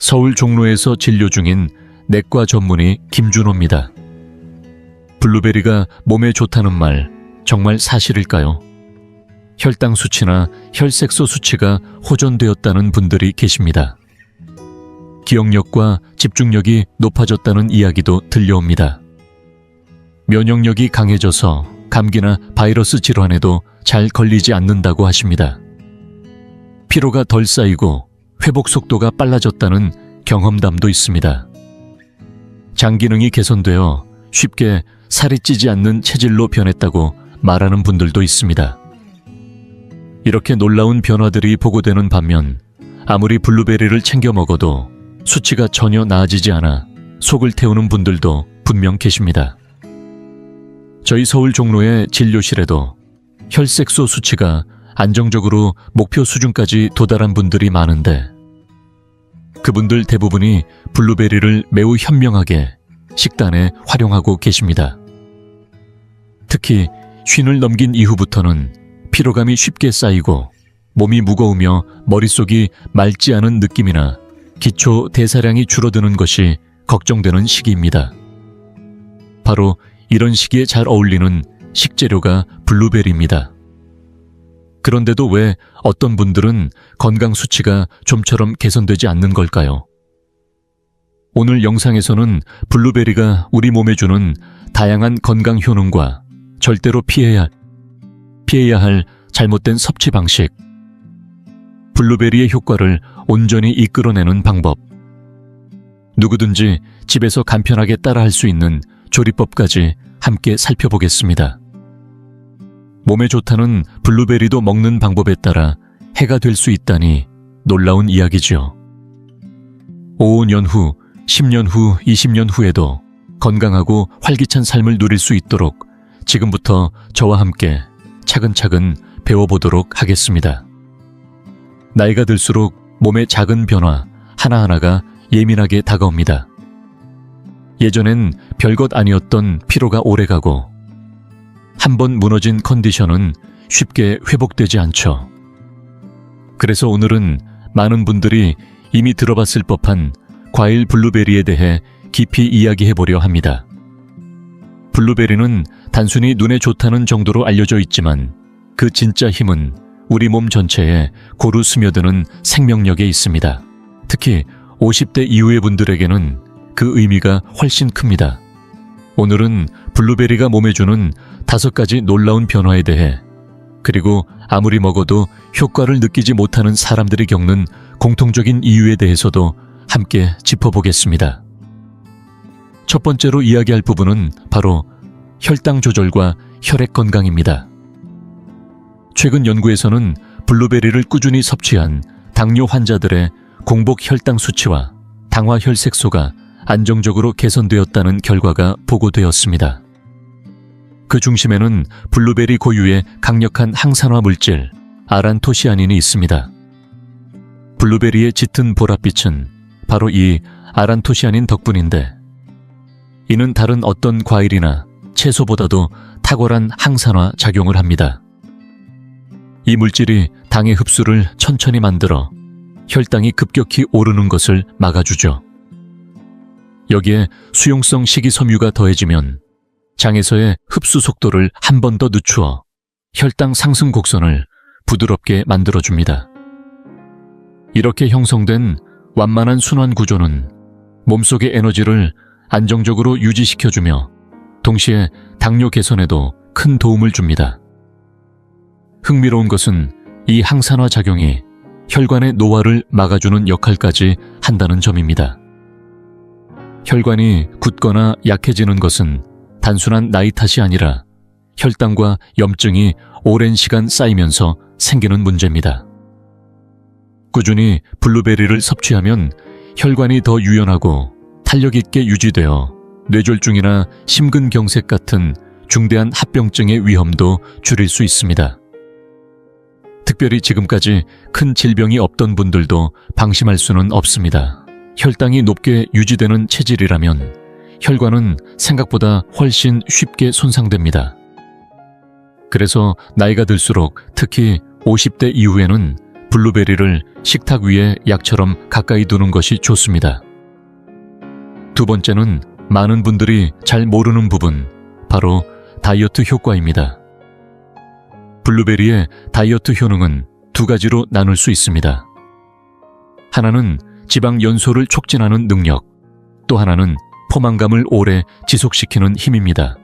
서울 종로에서 진료 중인 내과 전문의 김준호입니다. 블루베리가 몸에 좋다는 말 정말 사실일까요? 혈당 수치나 혈색소 수치가 호전되었다는 분들이 계십니다. 기억력과 집중력이 높아졌다는 이야기도 들려옵니다. 면역력이 강해져서 감기나 바이러스 질환에도 잘 걸리지 않는다고 하십니다. 피로가 덜 쌓이고 회복 속도가 빨라졌다는 경험담도 있습니다. 장 기능이 개선되어 쉽게 살이 찌지 않는 체질로 변했다고 말하는 분들도 있습니다. 이렇게 놀라운 변화들이 보고되는 반면 아무리 블루베리를 챙겨 먹어도 수치가 전혀 나아지지 않아 속을 태우는 분들도 분명 계십니다. 저희 서울 종로의 진료실에도 혈색소 수치가 안정적으로 목표 수준까지 도달한 분들이 많은데 그분들 대부분이 블루베리를 매우 현명하게 식단에 활용하고 계십니다. 특히 50을 넘긴 이후부터는 피로감이 쉽게 쌓이고 몸이 무거우며 머릿속이 맑지 않은 느낌이나 기초 대사량이 줄어드는 것이 걱정되는 시기입니다. 바로 이런 시기에 잘 어울리는 식재료가 블루베리입니다. 그런데도 왜 어떤 분들은 건강 수치가 좀처럼 개선되지 않는 걸까요? 오늘 영상에서는 블루베리가 우리 몸에 주는 다양한 건강 효능과 절대로 피해야 할 잘못된 섭취 방식, 블루베리의 효과를 온전히 이끌어내는 방법, 누구든지 집에서 간편하게 따라할 수 있는 조리법까지 함께 살펴보겠습니다. 몸에 좋다는 블루베리도 먹는 방법에 따라 해가 될 수 있다니 놀라운 이야기죠. 5년 후, 10년 후, 20년 후에도 건강하고 활기찬 삶을 누릴 수 있도록 지금부터 저와 함께 차근차근 배워보도록 하겠습니다. 나이가 들수록 몸의 작은 변화 하나하나가 예민하게 다가옵니다. 예전엔 별것 아니었던 피로가 오래가고 한번 무너진 컨디션은 쉽게 회복되지 않죠. 그래서 오늘은 많은 분들이 이미 들어봤을 법한 과일 블루베리에 대해 깊이 이야기해보려 합니다. 블루베리는 단순히 눈에 좋다는 정도로 알려져 있지만 그 진짜 힘은 우리 몸 전체에 고루 스며드는 생명력에 있습니다. 특히 50대 이후의 분들에게는 그 의미가 훨씬 큽니다. 오늘은 블루베리가 몸에 주는 5가지 놀라운 변화에 대해, 그리고 아무리 먹어도 효과를 느끼지 못하는 사람들이 겪는 공통적인 이유에 대해서도 함께 짚어보겠습니다. 첫 번째로 이야기할 부분은 바로 혈당 조절과 혈액 건강입니다. 최근 연구에서는 블루베리를 꾸준히 섭취한 당뇨 환자들의 공복 혈당 수치와 당화 혈색소가 안정적으로 개선되었다는 결과가 보고되었습니다. 그 중심에는 블루베리 고유의 강력한 항산화 물질 아란토시아닌이 있습니다. 블루베리의 짙은 보랏빛은 바로 이 아란토시아닌 덕분인데, 이는 다른 어떤 과일이나 채소보다도 탁월한 항산화 작용을 합니다. 이 물질이 당의 흡수를 천천히 만들어 혈당이 급격히 오르는 것을 막아주죠. 여기에 수용성 식이섬유가 더해지면 장에서의 흡수 속도를 한 번 더 늦추어 혈당 상승 곡선을 부드럽게 만들어줍니다. 이렇게 형성된 완만한 순환 구조는 몸속의 에너지를 안정적으로 유지시켜주며 동시에 당뇨 개선에도 큰 도움을 줍니다. 흥미로운 것은 이 항산화 작용이 혈관의 노화를 막아주는 역할까지 한다는 점입니다. 혈관이 굳거나 약해지는 것은 단순한 나이 탓이 아니라 혈당과 염증이 오랜 시간 쌓이면서 생기는 문제입니다. 꾸준히 블루베리를 섭취하면 혈관이 더 유연하고 탄력 있게 유지되어 뇌졸중이나 심근경색 같은 중대한 합병증의 위험도 줄일 수 있습니다. 특별히 지금까지 큰 질병이 없던 분들도 방심할 수는 없습니다. 혈당이 높게 유지되는 체질이라면 혈관은 생각보다 훨씬 쉽게 손상됩니다. 그래서 나이가 들수록 특히 50대 이후에는 블루베리를 식탁 위에 약처럼 가까이 두는 것이 좋습니다. 두 번째는 많은 분들이 잘 모르는 부분, 바로 다이어트 효과입니다. 블루베리의 다이어트 효능은 두 가지로 나눌 수 있습니다. 하나는 지방 연소를 촉진하는 능력, 또 하나는 포만감을 오래 지속시키는 힘입니다.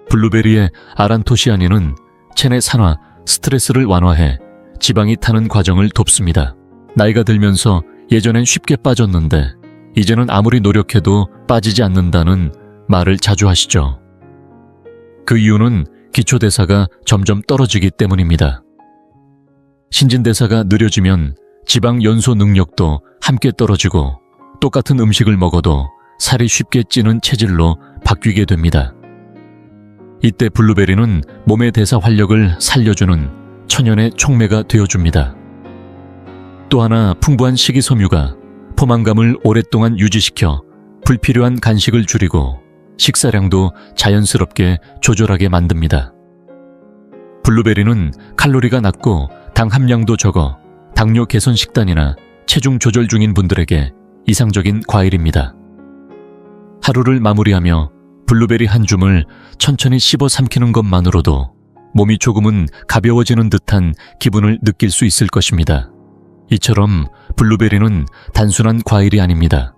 블루베리의 아란토시아닌은 체내 산화, 스트레스를 완화해 지방이 타는 과정을 돕습니다. 나이가 들면서 예전엔 쉽게 빠졌는데 이제는 아무리 노력해도 빠지지 않는다는 말을 자주 하시죠. 그 이유는 기초대사가 점점 떨어지기 때문입니다. 신진대사가 느려지면 지방 연소 능력도 함께 떨어지고 똑같은 음식을 먹어도 살이 쉽게 찌는 체질로 바뀌게 됩니다. 이때 블루베리는 몸의 대사 활력을 살려주는 천연의 촉매가 되어줍니다. 또 하나 풍부한 식이섬유가 포만감을 오랫동안 유지시켜 불필요한 간식을 줄이고 식사량도 자연스럽게 조절하게 만듭니다. 블루베리는 칼로리가 낮고 당 함량도 적어 당뇨 개선 식단이나 체중 조절 중인 분들에게 이상적인 과일입니다. 하루를 마무리하며 블루베리 한 줌을 천천히 씹어 삼키는 것만으로도 몸이 조금은 가벼워지는 듯한 기분을 느낄 수 있을 것입니다. 이처럼 블루베리는 단순한 과일이 아닙니다.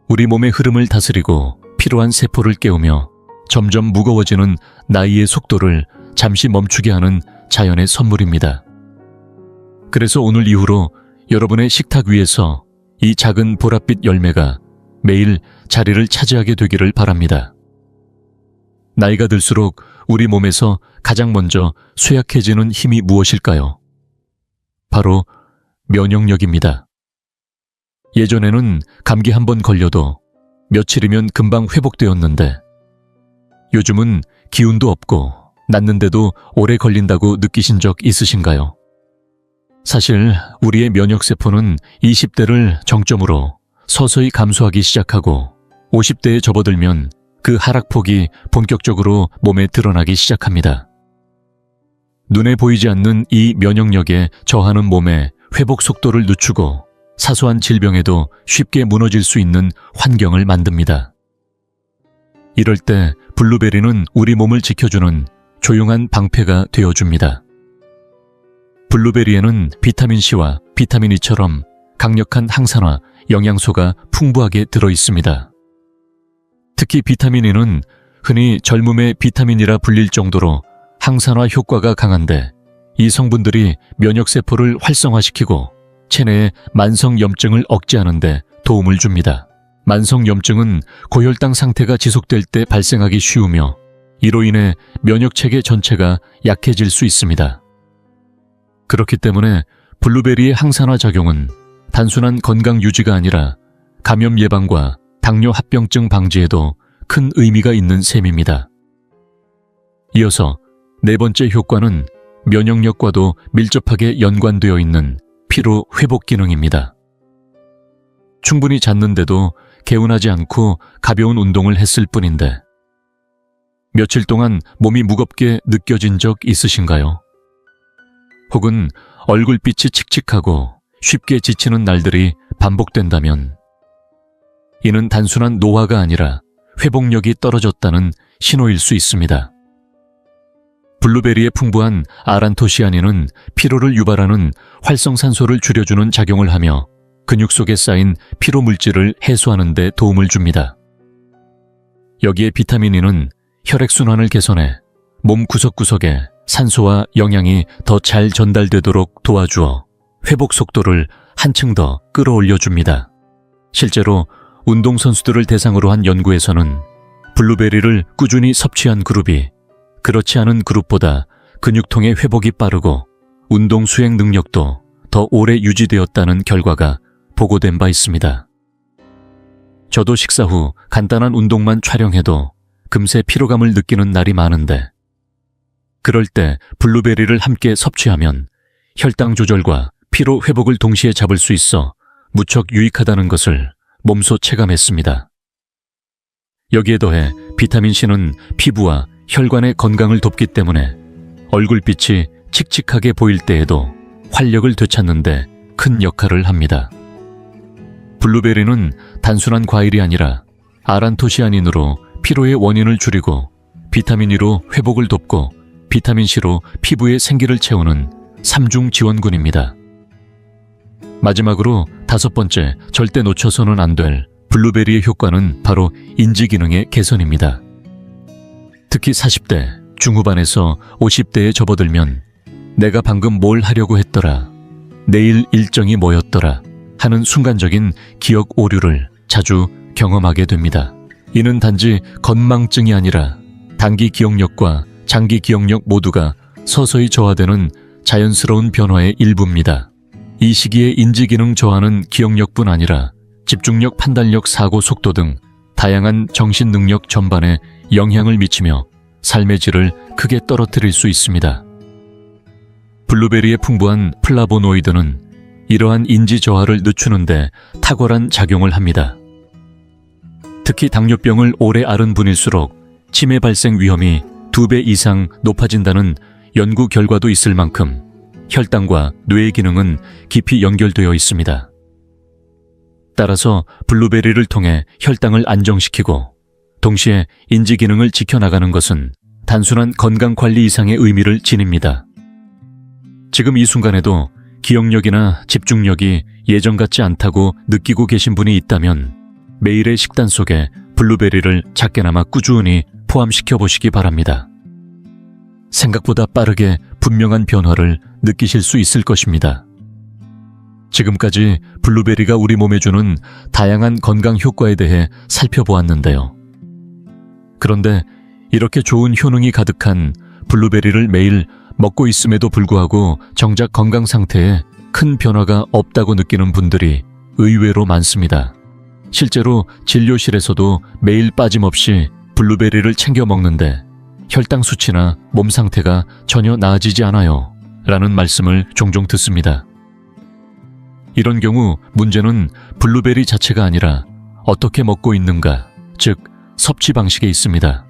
우리 몸의 흐름을 다스리고 피로한 세포를 깨우며 점점 무거워지는 나이의 속도를 잠시 멈추게 하는 자연의 선물입니다. 그래서 오늘 이후로 여러분의 식탁 위에서 이 작은 보랏빛 열매가 매일 자리를 차지하게 되기를 바랍니다. 나이가 들수록 우리 몸에서 가장 먼저 쇠약해지는 힘이 무엇일까요? 바로 면역력입니다. 예전에는 감기 한 번 걸려도 며칠이면 금방 회복되었는데 요즘은 기운도 없고 낫는데도 오래 걸린다고 느끼신 적 있으신가요? 사실 우리의 면역세포는 20대를 정점으로 서서히 감소하기 시작하고 50대에 접어들면 그 하락폭이 본격적으로 몸에 드러나기 시작합니다. 눈에 보이지 않는 이 면역력에 저하는 몸의 회복 속도를 늦추고 사소한 질병에도 쉽게 무너질 수 있는 환경을 만듭니다. 이럴 때 블루베리는 우리 몸을 지켜주는 조용한 방패가 되어줍니다. 블루베리에는 비타민C와 비타민 E처럼 강력한 항산화, 영양소가 풍부하게 들어있습니다. 특히 비타민 E는 흔히 젊음의 비타민이라 불릴 정도로 항산화 효과가 강한데 이 성분들이 면역세포를 활성화시키고 체내의 만성염증을 억제하는 데 도움을 줍니다. 만성염증은 고혈당 상태가 지속될 때 발생하기 쉬우며 이로 인해 면역체계 전체가 약해질 수 있습니다. 그렇기 때문에 블루베리의 항산화 작용은 단순한 건강 유지가 아니라 감염 예방과 당뇨 합병증 방지에도 큰 의미가 있는 셈입니다. 이어서 네 번째 효과는 면역력과도 밀접하게 연관되어 있는 피로 회복 기능입니다. 충분히 잤는데도 개운하지 않고 가벼운 운동을 했을 뿐인데 며칠 동안 몸이 무겁게 느껴진 적 있으신가요? 혹은 얼굴빛이 칙칙하고 쉽게 지치는 날들이 반복된다면 이는 단순한 노화가 아니라 회복력이 떨어졌다는 신호일 수 있습니다. 블루베리의 풍부한 아란토시아닌은 피로를 유발하는 활성산소를 줄여주는 작용을 하며 근육 속에 쌓인 피로 물질을 해소하는 데 도움을 줍니다. 여기에 비타민 E는 혈액순환을 개선해 몸 구석구석에 산소와 영양이 더 잘 전달되도록 도와주어 회복 속도를 한층 더 끌어올려줍니다. 실제로 운동선수들을 대상으로 한 연구에서는 블루베리를 꾸준히 섭취한 그룹이 그렇지 않은 그룹보다 근육통의 회복이 빠르고 운동 수행 능력도 더 오래 유지되었다는 결과가 보고된 바 있습니다. 저도 식사 후 간단한 운동만 촬영해도 금세 피로감을 느끼는 날이 많은데 그럴 때 블루베리를 함께 섭취하면 혈당 조절과 피로 회복을 동시에 잡을 수 있어 무척 유익하다는 것을 몸소 체감했습니다. 여기에 더해 비타민C는 피부와 혈관의 건강을 돕기 때문에 얼굴빛이 칙칙하게 보일 때에도 활력을 되찾는데 큰 역할을 합니다. 블루베리는 단순한 과일이 아니라 아란토시아닌으로 피로의 원인을 줄이고 비타민 E로 회복을 돕고 비타민 C로 피부의 생기를 채우는 3중 지원군입니다. 마지막으로 5번째, 절대 놓쳐서는 안 될 블루베리의 효과는 바로 인지 기능의 개선입니다. 특히 40대, 중후반에서 50대에 접어들면 내가 방금 뭘 하려고 했더라, 내일 일정이 뭐였더라 하는 순간적인 기억 오류를 자주 경험하게 됩니다. 이는 단지 건망증이 아니라 단기 기억력과 장기 기억력 모두가 서서히 저하되는 자연스러운 변화의 일부입니다. 이 시기에 인지기능 저하는 기억력뿐 아니라 집중력, 판단력, 사고 속도 등 다양한 정신 능력 전반에 영향을 미치며 삶의 질을 크게 떨어뜨릴 수 있습니다. 블루베리의 풍부한 플라보노이드는 이러한 인지 저하를 늦추는데 탁월한 작용을 합니다. 특히 당뇨병을 오래 앓은 분일수록 치매 발생 위험이 2배 이상 높아진다는 연구 결과도 있을 만큼 혈당과 뇌의 기능은 깊이 연결되어 있습니다. 따라서 블루베리를 통해 혈당을 안정시키고 동시에 인지 기능을 지켜나가는 것은 단순한 건강관리 이상의 의미를 지닙니다. 지금 이 순간에도 기억력이나 집중력이 예전 같지 않다고 느끼고 계신 분이 있다면 매일의 식단 속에 블루베리를 작게나마 꾸준히 포함시켜 보시기 바랍니다. 생각보다 빠르게 분명한 변화를 느끼실 수 있을 것입니다. 지금까지 블루베리가 우리 몸에 주는 다양한 건강 효과에 대해 살펴보았는데요. 그런데 이렇게 좋은 효능이 가득한 블루베리를 매일 먹고 있음에도 불구하고 정작 건강 상태에 큰 변화가 없다고 느끼는 분들이 의외로 많습니다. 실제로 진료실에서도 매일 빠짐없이 블루베리를 챙겨 먹는데 혈당 수치나 몸 상태가 전혀 나아지지 않아요 라는 말씀을 종종 듣습니다. 이런 경우 문제는 블루베리 자체가 아니라 어떻게 먹고 있는가, 즉 섭취 방식에 있습니다.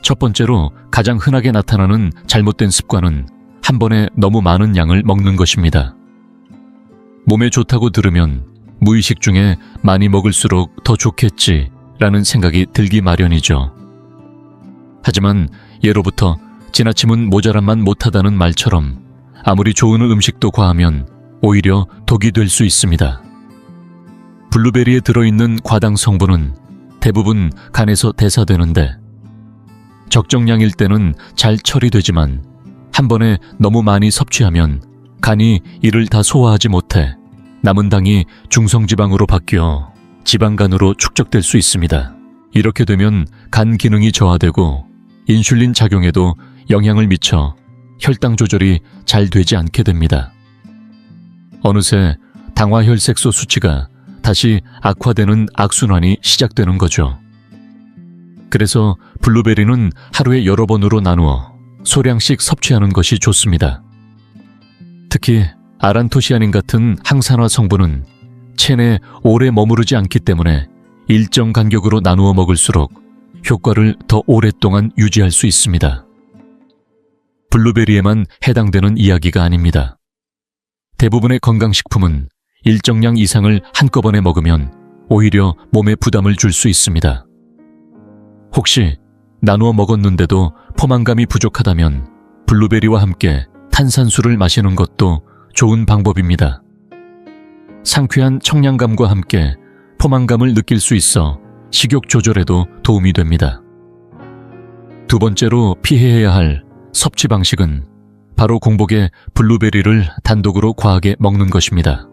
첫 번째로 가장 흔하게 나타나는 잘못된 습관은 한 번에 너무 많은 양을 먹는 것입니다. 몸에 좋다고 들으면 무의식 중에 많이 먹을수록 더 좋겠지 라는 생각이 들기 마련이죠. 하지만 예로부터 지나침은 모자람만 못하다는 말처럼 아무리 좋은 음식도 과하면 오히려 독이 될 수 있습니다. 블루베리에 들어있는 과당 성분은 대부분 간에서 대사되는데 적정량일 때는 잘 처리되지만 한 번에 너무 많이 섭취하면 간이 이를 다 소화하지 못해 남은 당이 중성지방으로 바뀌어 지방간으로 축적될 수 있습니다. 이렇게 되면 간 기능이 저하되고 인슐린 작용에도 영향을 미쳐 혈당 조절이 잘 되지 않게 됩니다. 어느새 당화혈색소 수치가 다시 악화되는 악순환이 시작되는 거죠. 그래서 블루베리는 하루에 여러 번으로 나누어 소량씩 섭취하는 것이 좋습니다. 특히 아란토시아닌 같은 항산화 성분은 체내에 오래 머무르지 않기 때문에 일정 간격으로 나누어 먹을수록 효과를 더 오랫동안 유지할 수 있습니다. 블루베리에만 해당되는 이야기가 아닙니다. 대부분의 건강식품은 일정량 이상을 한꺼번에 먹으면 오히려 몸에 부담을 줄 수 있습니다. 혹시 나누어 먹었는데도 포만감이 부족하다면 블루베리와 함께 탄산수를 마시는 것도 좋은 방법입니다. 상쾌한 청량감과 함께 포만감을 느낄 수 있어 식욕 조절에도 도움이 됩니다. 두 번째로 피해야 할 섭취 방식은 바로 공복에 블루베리를 단독으로 과하게 먹는 것입니다.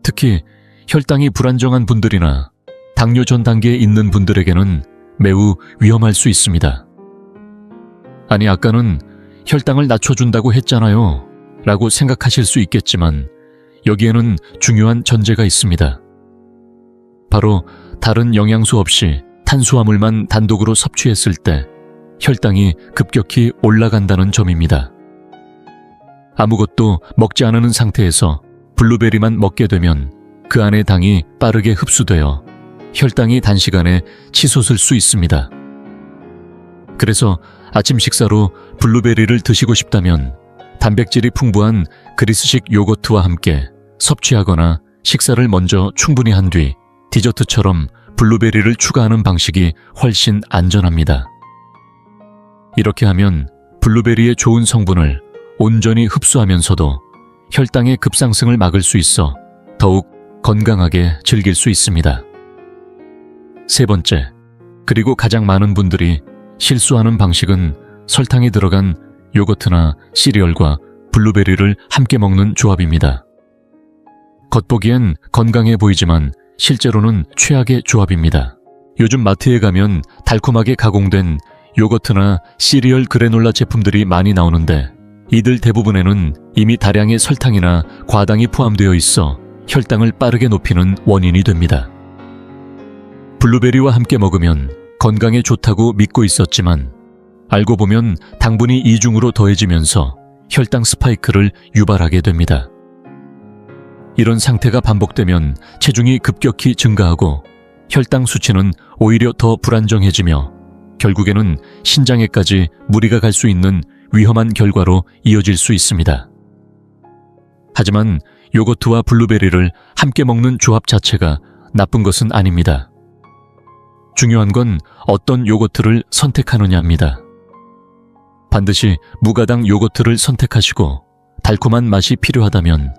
특히 혈당이 불안정한 분들이나 당뇨 전 단계에 있는 분들에게는 매우 위험할 수 있습니다. 아니, 아까는 혈당을 낮춰준다고 했잖아요 라고 생각하실 수 있겠지만 여기에는 중요한 전제가 있습니다. 바로 다른 영양소 없이 탄수화물만 단독으로 섭취했을 때 혈당이 급격히 올라간다는 점입니다. 아무것도 먹지 않은 상태에서 블루베리만 먹게 되면 그 안의 당이 빠르게 흡수되어 혈당이 단시간에 치솟을 수 있습니다. 그래서 아침 식사로 블루베리를 드시고 싶다면 단백질이 풍부한 그리스식 요거트와 함께 섭취하거나 식사를 먼저 충분히 한 뒤 디저트처럼 블루베리를 추가하는 방식이 훨씬 안전합니다. 이렇게 하면 블루베리의 좋은 성분을 온전히 흡수하면서도 혈당의 급상승을 막을 수 있어 더욱 건강하게 즐길 수 있습니다. 세 번째, 그리고 가장 많은 분들이 실수하는 방식은 설탕이 들어간 요거트나 시리얼과 블루베리를 함께 먹는 조합입니다. 겉보기엔 건강해 보이지만 실제로는 최악의 조합입니다. 요즘 마트에 가면 달콤하게 가공된 요거트나 시리얼 그래놀라 제품들이 많이 나오는데 이들 대부분에는 이미 다량의 설탕이나 과당이 포함되어 있어 혈당을 빠르게 높이는 원인이 됩니다. 블루베리와 함께 먹으면 건강에 좋다고 믿고 있었지만 알고 보면 당분이 이중으로 더해지면서 혈당 스파이크를 유발하게 됩니다. 이런 상태가 반복되면 체중이 급격히 증가하고 혈당 수치는 오히려 더 불안정해지며 결국에는 신장에까지 무리가 갈 수 있는 위험한 결과로 이어질 수 있습니다. 하지만 요거트와 블루베리를 함께 먹는 조합 자체가 나쁜 것은 아닙니다. 중요한 건 어떤 요거트를 선택하느냐입니다. 반드시 무가당 요거트를 선택하시고 달콤한 맛이 필요하다면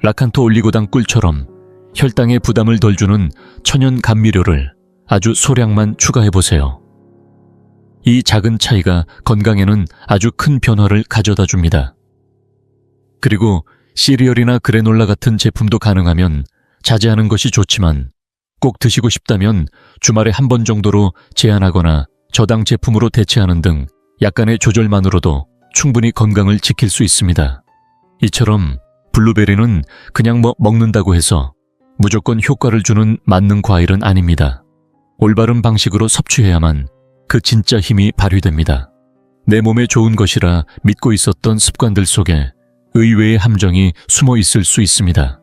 라칸토 올리고당 꿀처럼 혈당에 부담을 덜 주는 천연 감미료를 아주 소량만 추가해보세요. 이 작은 차이가 건강에는 아주 큰 변화를 가져다 줍니다. 그리고 시리얼이나 그래놀라 같은 제품도 가능하면 자제하는 것이 좋지만 꼭 드시고 싶다면 주말에 한 번 정도로 제한하거나 저당 제품으로 대체하는 등 약간의 조절만으로도 충분히 건강을 지킬 수 있습니다. 이처럼 블루베리는 그냥 먹는다고 해서 무조건 효과를 주는 만능 과일은 아닙니다. 올바른 방식으로 섭취해야만 그 진짜 힘이 발휘됩니다. 내 몸에 좋은 것이라 믿고 있었던 습관들 속에 의외의 함정이 숨어 있을 수 있습니다.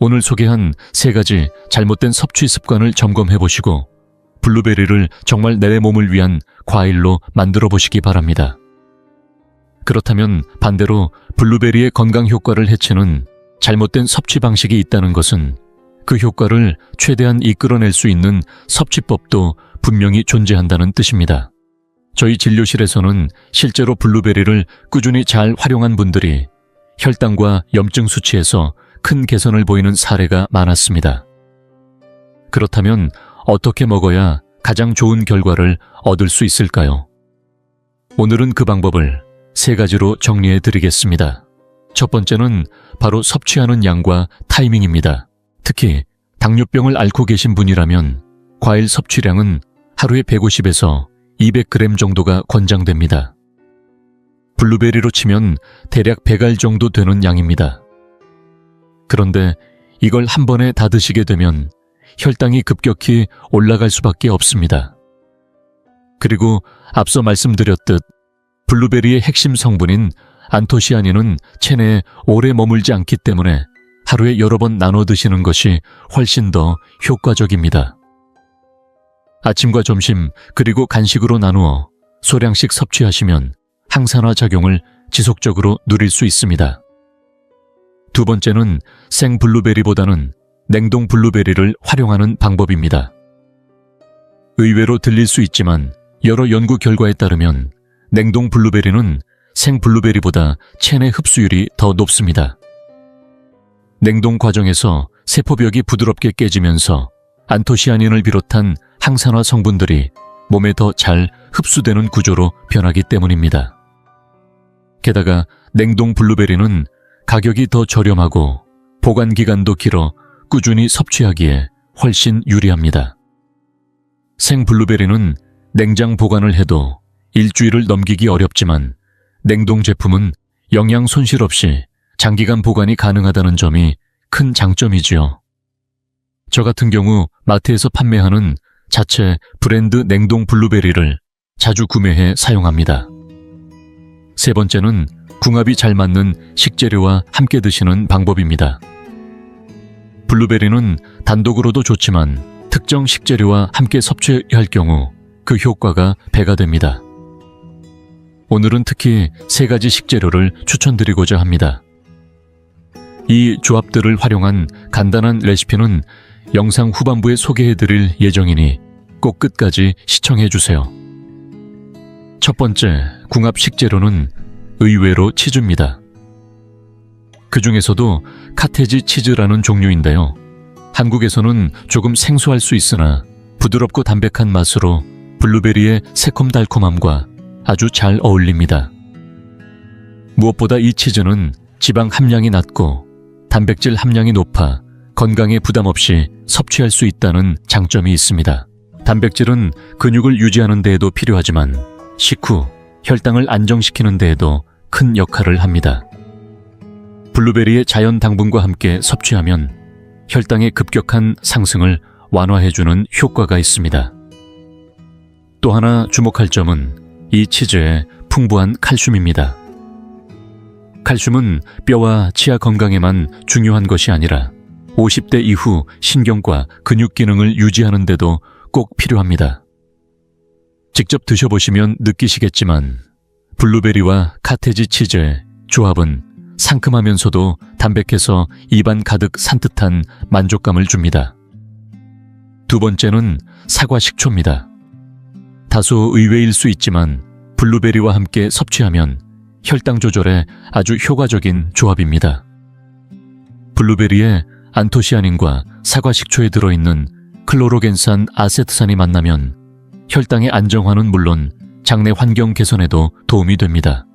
오늘 소개한 3가지 잘못된 섭취 습관을 점검해 보시고 블루베리를 정말 내 몸을 위한 과일로 만들어 보시기 바랍니다. 그렇다면 반대로 블루베리의 건강 효과를 해치는 잘못된 섭취 방식이 있다는 것은 그 효과를 최대한 이끌어낼 수 있는 섭취법도 분명히 존재한다는 뜻입니다. 저희 진료실에서는 실제로 블루베리를 꾸준히 잘 활용한 분들이 혈당과 염증 수치에서 큰 개선을 보이는 사례가 많았습니다. 그렇다면 어떻게 먹어야 가장 좋은 결과를 얻을 수 있을까요? 오늘은 그 방법을 3가지로 정리해 드리겠습니다. 첫 번째는 바로 섭취하는 양과 타이밍입니다. 특히 당뇨병을 앓고 계신 분이라면 과일 섭취량은 하루에 150에서 200g 정도가 권장됩니다. 블루베리로 치면 대략 100알 정도 되는 양입니다. 그런데 이걸 한 번에 다 드시게 되면 혈당이 급격히 올라갈 수밖에 없습니다. 그리고 앞서 말씀드렸듯 블루베리의 핵심 성분인 안토시아닌은 체내에 오래 머물지 않기 때문에 하루에 여러 번 나눠 드시는 것이 훨씬 더 효과적입니다. 아침과 점심 그리고 간식으로 나누어 소량씩 섭취하시면 항산화 작용을 지속적으로 누릴 수 있습니다. 두 번째는 생 블루베리보다는 냉동 블루베리를 활용하는 방법입니다. 의외로 들릴 수 있지만 여러 연구 결과에 따르면 냉동 블루베리는 생 블루베리보다 체내 흡수율이 더 높습니다. 냉동 과정에서 세포벽이 부드럽게 깨지면서 안토시아닌을 비롯한 항산화 성분들이 몸에 더 잘 흡수되는 구조로 변하기 때문입니다. 게다가 냉동 블루베리는 가격이 더 저렴하고 보관 기간도 길어 꾸준히 섭취하기에 훨씬 유리합니다. 생 블루베리는 냉장 보관을 해도 일주일을 넘기기 어렵지만 냉동 제품은 영양 손실 없이 장기간 보관이 가능하다는 점이 큰 장점이지요. 저 같은 경우 마트에서 판매하는 자체 브랜드 냉동 블루베리를 자주 구매해 사용합니다. 세 번째는 궁합이 잘 맞는 식재료와 함께 드시는 방법입니다. 블루베리는 단독으로도 좋지만 특정 식재료와 함께 섭취할 경우 그 효과가 배가 됩니다. 오늘은 특히 3가지 식재료를 추천드리고자 합니다. 이 조합들을 활용한 간단한 레시피는 영상 후반부에 소개해드릴 예정이니 꼭 끝까지 시청해주세요. 첫 번째 궁합 식재료는 의외로 치즈입니다. 그 중에서도 카테지 치즈라는 종류인데요. 한국에서는 조금 생소할 수 있으나 부드럽고 담백한 맛으로 블루베리의 새콤달콤함과 아주 잘 어울립니다. 무엇보다 이 치즈는 지방 함량이 낮고 단백질 함량이 높아 건강에 부담 없이 섭취할 수 있다는 장점이 있습니다. 단백질은 근육을 유지하는 데에도 필요하지만 식후 혈당을 안정시키는 데에도 큰 역할을 합니다. 블루베리의 자연 당분과 함께 섭취하면 혈당의 급격한 상승을 완화해주는 효과가 있습니다. 또 하나 주목할 점은 이 치즈의 풍부한 칼슘입니다. 칼슘은 뼈와 치아 건강에만 중요한 것이 아니라 50대 이후 신경과 근육 기능을 유지하는 데도 꼭 필요합니다. 직접 드셔보시면 느끼시겠지만 블루베리와 카테지 치즈의 조합은 상큼하면서도 담백해서 입안 가득 산뜻한 만족감을 줍니다. 두 번째는 사과 식초입니다. 다소 의외일 수 있지만 블루베리와 함께 섭취하면 혈당 조절에 아주 효과적인 조합입니다. 블루베리에 안토시아닌과 사과 식초에 들어있는 클로로겐산 아세트산이 만나면 혈당의 안정화는 물론 장내 환경 개선에도 도움이 됩니다.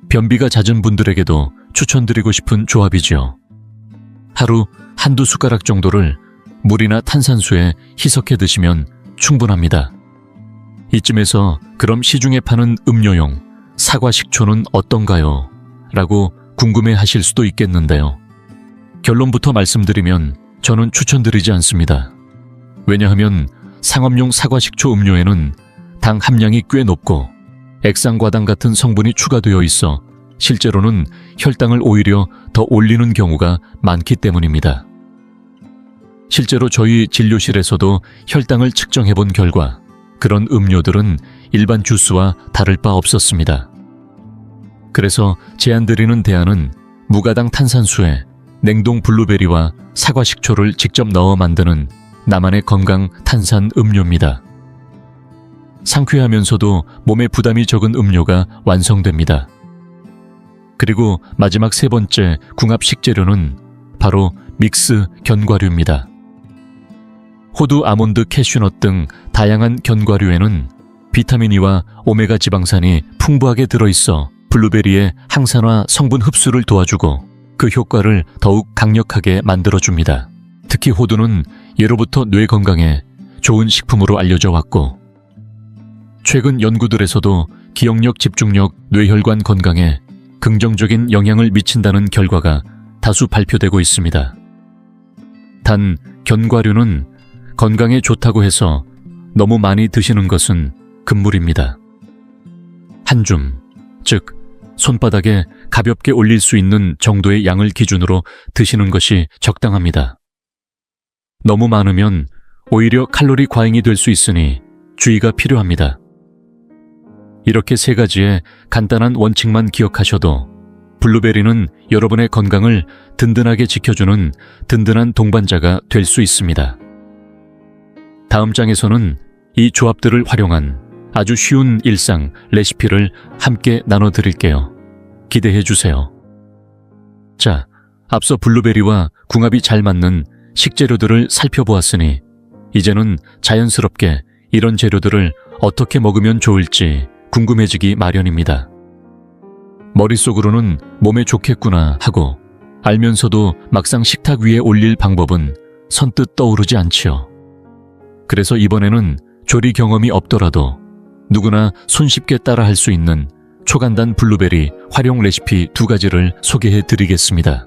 변비가 잦은 분들에게도 추천드리고 싶은 조합이지요. 하루 한두 숟가락 정도를 물이나 탄산수에 희석해 드시면 충분합니다. 이쯤에서 그럼 시중에 파는 음료용 사과 식초는 어떤가요? 라고 궁금해 하실 수도 있겠는데요. 결론부터 말씀드리면 저는 추천드리지 않습니다. 왜냐하면 상업용 사과 식초 음료에는 당 함량이 꽤 높고 액상과당 같은 성분이 추가되어 있어 실제로는 혈당을 오히려 더 올리는 경우가 많기 때문입니다. 실제로 저희 진료실에서도 혈당을 측정해 본 결과 그런 음료들은 일반 주스와 다를 바 없었습니다. 그래서 제안드리는 대안은 무가당 탄산수에 냉동 블루베리와 사과 식초를 직접 넣어 만드는 나만의 건강 탄산 음료입니다. 상쾌하면서도 몸에 부담이 적은 음료가 완성됩니다. 그리고 마지막 세 번째 궁합 식재료는 바로 믹스 견과류입니다. 호두, 아몬드, 캐슈넛 등 다양한 견과류에는 비타민 E와 오메가 지방산이 풍부하게 들어있어 블루베리의 항산화 성분 흡수를 도와주고 그 효과를 더욱 강력하게 만들어줍니다. 특히 호두는 예로부터 뇌 건강에 좋은 식품으로 알려져 왔고 최근 연구들에서도 기억력, 집중력, 뇌혈관 건강에 긍정적인 영향을 미친다는 결과가 다수 발표되고 있습니다. 단 견과류는 건강에 좋다고 해서 너무 많이 드시는 것은 금물입니다. 한 줌, 즉 손바닥에 가볍게 올릴 수 있는 정도의 양을 기준으로 드시는 것이 적당합니다. 너무 많으면 오히려 칼로리 과잉이 될 수 있으니 주의가 필요합니다. 이렇게 세 가지의 간단한 원칙만 기억하셔도 블루베리는 여러분의 건강을 든든하게 지켜주는 든든한 동반자가 될 수 있습니다. 다음 장에서는 이 조합들을 활용한 아주 쉬운 일상 레시피를 함께 나눠드릴게요. 기대해 주세요. 자, 앞서 블루베리와 궁합이 잘 맞는 식재료들을 살펴보았으니 이제는 자연스럽게 이런 재료들을 어떻게 먹으면 좋을지 궁금해지기 마련입니다. 머릿속으로는 몸에 좋겠구나 하고 알면서도 막상 식탁 위에 올릴 방법은 선뜻 떠오르지 않지요. 그래서 이번에는 조리 경험이 없더라도 누구나 손쉽게 따라할 수 있는 초간단 블루베리 활용 레시피 2가지를 소개해 드리겠습니다.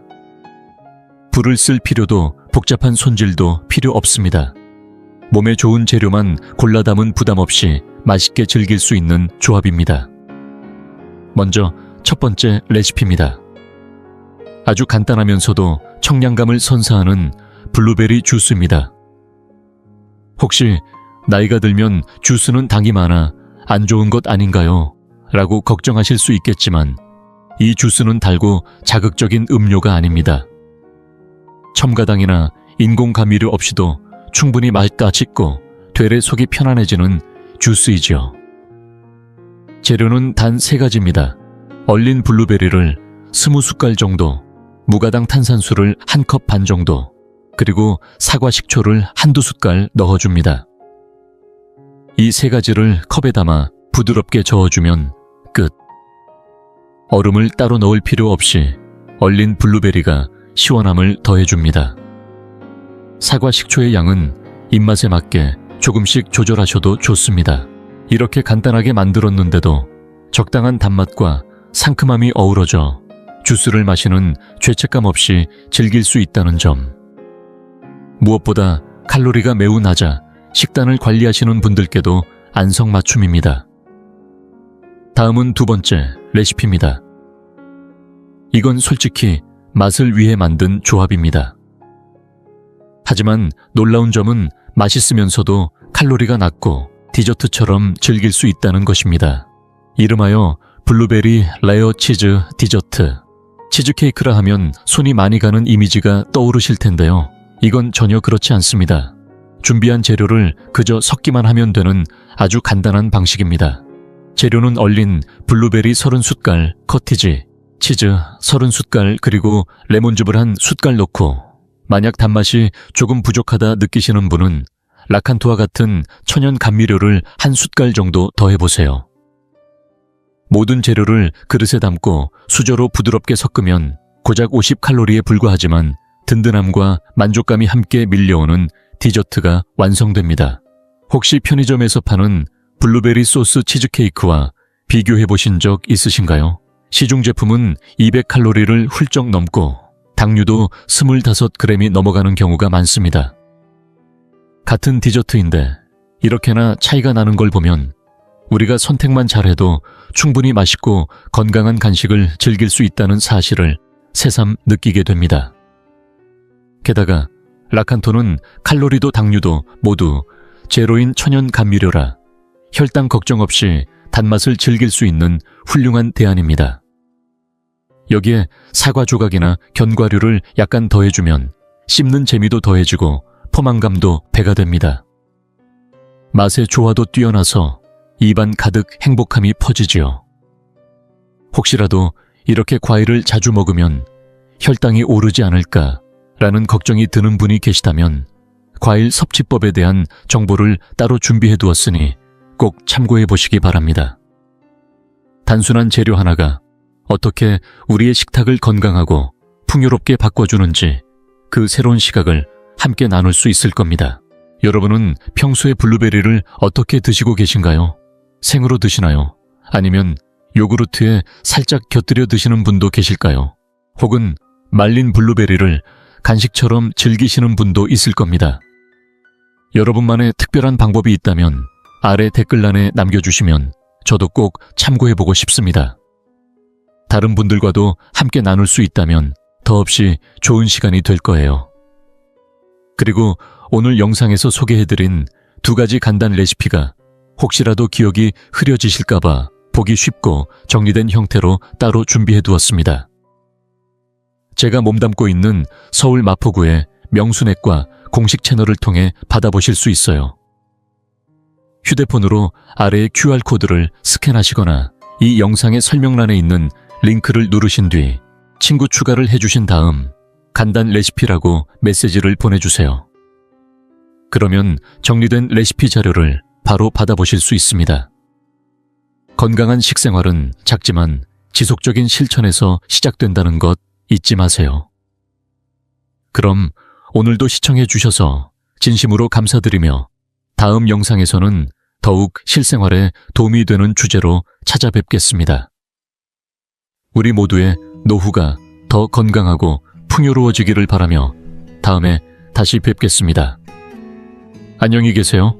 불을 쓸 필요도 복잡한 손질도 필요 없습니다. 몸에 좋은 재료만 골라 담은 부담 없이 맛있게 즐길 수 있는 조합입니다. 먼저 첫 번째 레시피입니다. 아주 간단하면서도 청량감을 선사하는 블루베리 주스입니다. 혹시 나이가 들면 주스는 당이 많아 안 좋은 것 아닌가요? 라고 걱정하실 수 있겠지만 이 주스는 달고 자극적인 음료가 아닙니다. 첨가당이나 인공감미료 없이도 충분히 맛과 짙고 되레 속이 편안해지는 주스이지요. 재료는 단 3가지입니다. 얼린 블루베리를 20숟갈 정도, 무가당 탄산수를 1컵 반 정도, 그리고 사과 식초를 1~2숟갈 넣어줍니다. 이 3가지를 컵에 담아 부드럽게 저어주면 끝. 얼음을 따로 넣을 필요 없이 얼린 블루베리가 시원함을 더해줍니다. 사과 식초의 양은 입맛에 맞게 조금씩 조절하셔도 좋습니다. 이렇게 간단하게 만들었는데도 적당한 단맛과 상큼함이 어우러져 주스를 마시는 죄책감 없이 즐길 수 있다는 점. 무엇보다 칼로리가 매우 낮아 식단을 관리하시는 분들께도 안성맞춤입니다. 다음은 2번째 레시피입니다. 이건 솔직히 맛을 위해 만든 조합입니다. 하지만 놀라운 점은 맛있으면서도 칼로리가 낮고 디저트처럼 즐길 수 있다는 것입니다. 이름하여 블루베리 레어 치즈 디저트. 치즈케이크라 하면 손이 많이 가는 이미지가 떠오르실 텐데요. 이건 전혀 그렇지 않습니다. 준비한 재료를 그저 섞기만 하면 되는 아주 간단한 방식입니다. 재료는 얼린 블루베리 30숟갈, 커티지, 치즈 30숟갈, 그리고 레몬즙을 1숟갈 넣고, 만약 단맛이 조금 부족하다 느끼시는 분은 라칸토와 같은 천연 감미료를 1숟갈 정도 더해보세요. 모든 재료를 그릇에 담고 수저로 부드럽게 섞으면 고작 50칼로리에 불과하지만 든든함과 만족감이 함께 밀려오는 디저트가 완성됩니다. 혹시 편의점에서 파는 블루베리 소스 치즈케이크와 비교해보신 적 있으신가요? 시중 제품은 200칼로리를 훌쩍 넘고 당류도 25g이 넘어가는 경우가 많습니다. 같은 디저트인데 이렇게나 차이가 나는 걸 보면 우리가 선택만 잘해도 충분히 맛있고 건강한 간식을 즐길 수 있다는 사실을 새삼 느끼게 됩니다. 게다가 라칸토는 칼로리도 당류도 모두 제로인 천연 감미료라 혈당 걱정 없이 단맛을 즐길 수 있는 훌륭한 대안입니다. 여기에 사과 조각이나 견과류를 약간 더해주면 씹는 재미도 더해지고 포만감도 배가 됩니다. 맛의 조화도 뛰어나서 입안 가득 행복함이 퍼지지요. 혹시라도 이렇게 과일을 자주 먹으면 혈당이 오르지 않을까라는 걱정이 드는 분이 계시다면 과일 섭취법에 대한 정보를 따로 준비해 두었으니 꼭 참고해 보시기 바랍니다. 단순한 재료 하나가 어떻게 우리의 식탁을 건강하고 풍요롭게 바꿔주는지 그 새로운 시각을 함께 나눌 수 있을 겁니다. 여러분은 평소에 블루베리를 어떻게 드시고 계신가요? 생으로 드시나요? 아니면 요구르트에 살짝 곁들여 드시는 분도 계실까요? 혹은 말린 블루베리를 간식처럼 즐기시는 분도 있을 겁니다. 여러분만의 특별한 방법이 있다면 아래 댓글란에 남겨주시면 저도 꼭 참고해보고 싶습니다. 다른 분들과도 함께 나눌 수 있다면 더없이 좋은 시간이 될 거예요. 그리고 오늘 영상에서 소개해드린 2가지 간단 레시피가 혹시라도 기억이 흐려지실까봐 보기 쉽고 정리된 형태로 따로 준비해두었습니다. 제가 몸담고 있는 서울 마포구의 명순액과 공식 채널을 통해 받아보실 수 있어요. 휴대폰으로 아래의 QR코드를 스캔하시거나 이 영상의 설명란에 있는 링크를 누르신 뒤 친구 추가를 해주신 다음 간단 레시피라고 메시지를 보내주세요. 그러면 정리된 레시피 자료를 바로 받아보실 수 있습니다. 건강한 식생활은 작지만 지속적인 실천에서 시작된다는 것 잊지 마세요. 그럼 오늘도 시청해 주셔서 진심으로 감사드리며 다음 영상에서는 더욱 실생활에 도움이 되는 주제로 찾아뵙겠습니다. 우리 모두의 노후가 더 건강하고 풍요로워지기를 바라며 다음에 다시 뵙겠습니다. 안녕히 계세요.